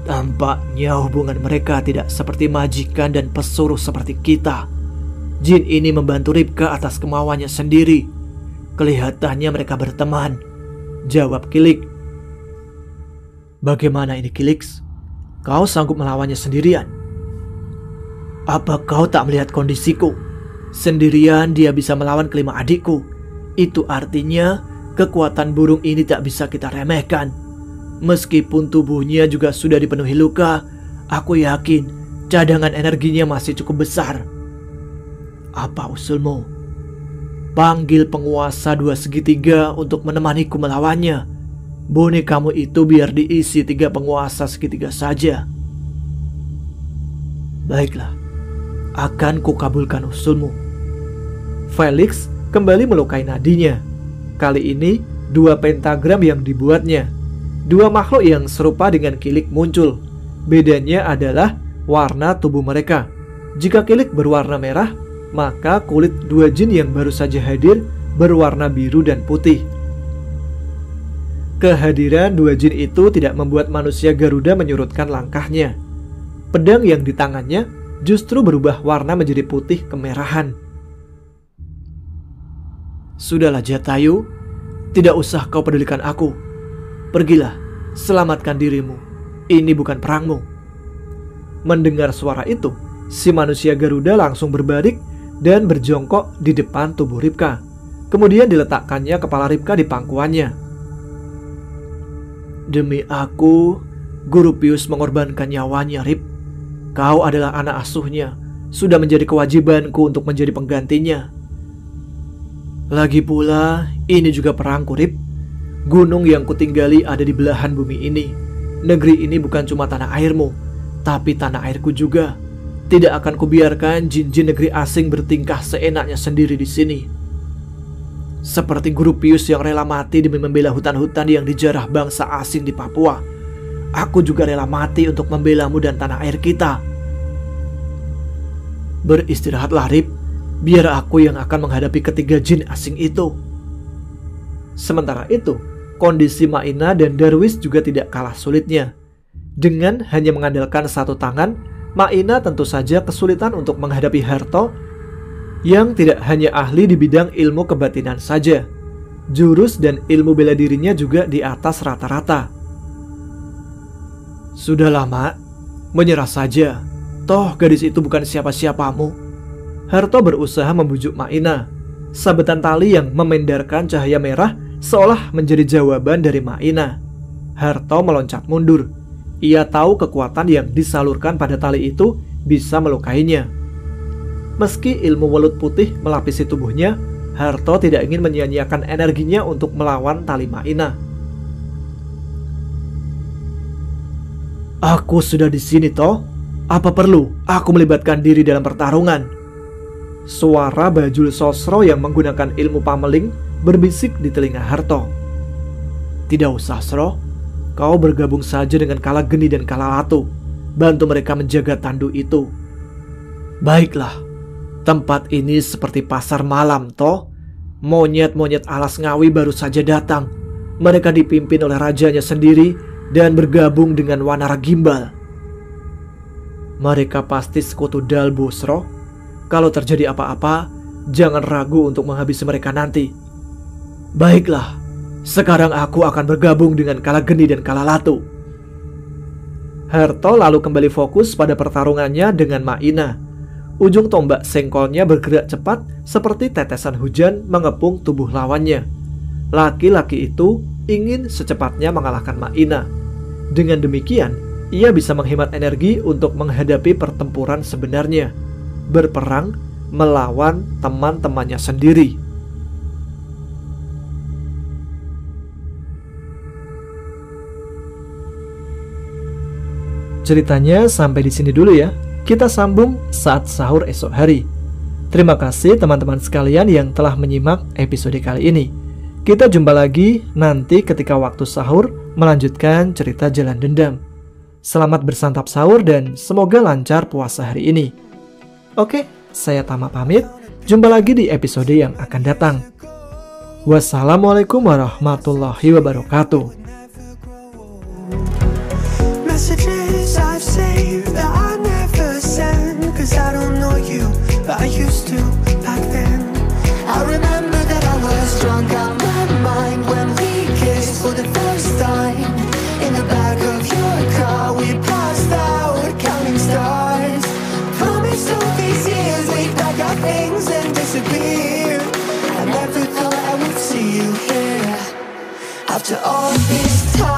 "Tampaknya hubungan mereka tidak seperti majikan dan pesuruh seperti kita. Jin ini membantu Ripka atas kemauannya sendiri. Kelihatannya mereka berteman," jawab Kilik. "Bagaimana ini, Kilik? Kau sanggup melawannya sendirian?" "Apa kau tak melihat kondisiku? Sendirian dia bisa melawan kelima adikku. Itu artinya kekuatan burung ini tak bisa kita remehkan. Meskipun tubuhnya juga sudah dipenuhi luka, aku yakin cadangan energinya masih cukup besar." "Apa usulmu?" "Panggil penguasa 2 segitiga untuk menemaniku melawannya. Bonekamu itu biar diisi 3 penguasa segitiga saja." "Baiklah, akan kukabulkan usulmu." Felix kembali melukai nadinya. Kali ini 2 pentagram yang dibuatnya. 2 makhluk yang serupa dengan Kilik muncul. Bedanya adalah warna tubuh mereka. Jika Kilik berwarna merah, maka kulit 2 jin yang baru saja hadir berwarna biru dan putih. Kehadiran 2 jin itu tidak membuat manusia Garuda menyurutkan langkahnya. pedang yang di tangannya justru berubah warna menjadi putih kemerahan. "Sudahlah Jatayu, tidak usah kau pedulikan aku. Pergilah, selamatkan dirimu. Ini bukan perangmu." Mendengar suara itu, si manusia Garuda langsung berbalik dan berjongkok di depan tubuh Ripka. Kemudian diletakkannya kepala Ripka di pangkuannya. "Demi aku, Guru Pius mengorbankan nyawanya, Rip. Kau adalah anak asuhnya. Sudah menjadi kewajibanku untuk menjadi penggantinya. Lagi pula, ini juga perangku, Rip. Gunung yang kutinggali ada di belahan bumi ini. Negeri ini bukan cuma tanah airmu, tapi tanah airku juga. Tidak akan kubiarkan jin-jin negeri asing bertingkah seenaknya sendiri di sini. Seperti Guru Pius yang rela mati demi membela hutan-hutan yang dijarah bangsa asing di Papua, aku juga rela mati untuk membelamu dan tanah air kita. Beristirahatlah, Rip. Biar aku yang akan menghadapi ketiga jin asing itu." Sementara itu, kondisi Maina dan Darwis juga tidak kalah sulitnya. Dengan hanya mengandalkan satu tangan, Maina tentu saja kesulitan untuk menghadapi Harto yang tidak hanya ahli di bidang ilmu kebatinan saja. Jurus dan ilmu bela dirinya juga di atas rata-rata. "Sudahlah, Mak. Menyerah saja. Toh gadis itu bukan siapa-siapamu." Harto berusaha membujuk Maina. Sabetan tali yang memendarkan cahaya merah seolah menjadi jawaban dari Maina. Harto meloncat mundur. Ia tahu kekuatan yang disalurkan pada tali itu bisa melukainya. Meski ilmu welut putih melapisi tubuhnya, Harto tidak ingin menyia-nyiakan energinya untuk melawan tali Maina. "Aku sudah di sini toh. Apa perlu aku melibatkan diri dalam pertarungan?" Suara Bajul Sosro yang menggunakan ilmu pameling berbisik di telinga Harto. "Tidak usah, Sro. Kau bergabung saja dengan Kalageni dan Kalalatu. Bantu mereka menjaga tandu itu." "Baiklah. Tempat ini seperti pasar malam, toh. Monyet-monyet alas Ngawi baru saja datang. Mereka dipimpin oleh rajanya sendiri dan bergabung dengan Wanara Gimbal. Mereka pasti sekutu Dalbo, Sro. Kalau terjadi apa-apa, jangan ragu untuk menghabisi mereka nanti." "Baiklah, sekarang aku akan bergabung dengan Kalageni dan Kalalatu." Harto lalu kembali fokus pada pertarungannya dengan Maina. Ujung tombak sengkolnya bergerak cepat seperti tetesan hujan mengepung tubuh lawannya. Laki-laki itu ingin secepatnya mengalahkan Maina. Dengan demikian, ia bisa menghemat energi untuk menghadapi pertempuran sebenarnya. Berperang melawan teman-temannya sendiri. Ceritanya sampai di sini dulu ya. Kita sambung saat sahur esok hari. Terima kasih teman-teman sekalian yang telah menyimak episode kali ini. Kita jumpa lagi nanti ketika waktu sahur melanjutkan cerita Jalan Dendam. Selamat bersantap sahur dan semoga lancar puasa hari ini. Oke, saya Tama pamit. Jumpa lagi di episode yang akan datang. Wassalamualaikum warahmatullahi wabarakatuh. Messages I've saved that I never send, 'cause I don't know you, but I used to back then. I remember that I was drunk out my mind when we kissed for the first time. In the back of your car we passed out counting stars. Promised all these years we'd pack our things and disappear. I never thought I would see you here after all this time.